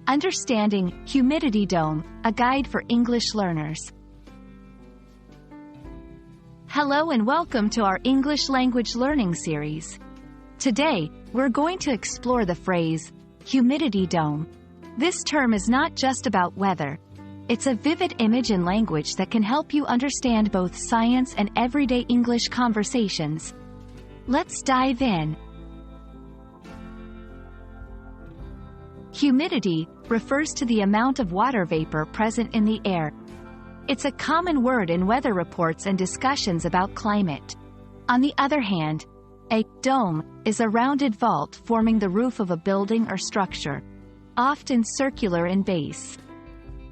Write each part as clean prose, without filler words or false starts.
Understanding Humidity Dome, a guide for English learners. Hello and welcome to our English language learning series. Today, we're going to explore the phrase, humidity dome. This term is not just about weather. It's a vivid image in language that can help you understand both science and everyday English conversations. Let's dive in. Humidity refers to the amount of water vapor present in the air. It's a common word in weather reports and discussions about climate. On the other hand, a dome is a rounded vault forming the roof of a building or structure, often circular in base.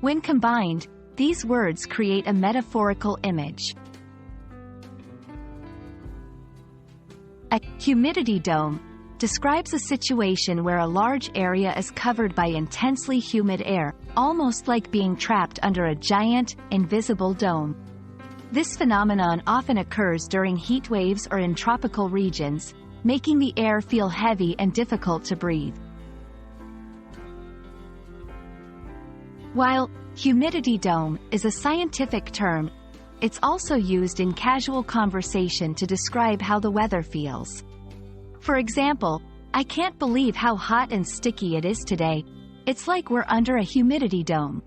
When combined, these words create a metaphorical image. A humidity dome describes a situation where a large area is covered by intensely humid air, almost like being trapped under a giant, invisible dome. This phenomenon often occurs during heat waves or in tropical regions, making the air feel heavy and difficult to breathe. While humidity dome is a scientific term, it's also used in casual conversation to describe how the weather feels. For example, "I can't believe how hot and sticky it is today. It's like we're under a humidity dome."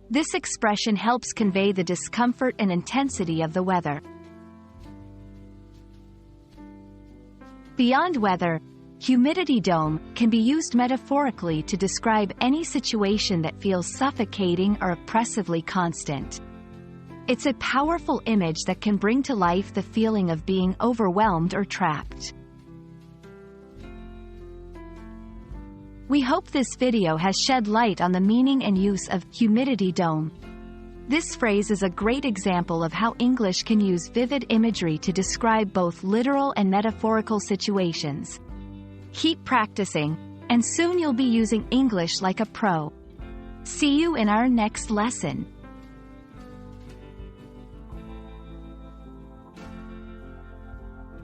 This expression helps convey the discomfort and intensity of the weather. Beyond weather, humidity dome can be used metaphorically to describe any situation that feels suffocating or oppressively constant. It's a powerful image that can bring to life the feeling of being overwhelmed or trapped. We hope this video has shed light on the meaning and use of humidity dome. This phrase is a great example of how English can use vivid imagery to describe both literal and metaphorical situations. Keep practicing, and soon you'll be using English like a pro. See you in our next lesson.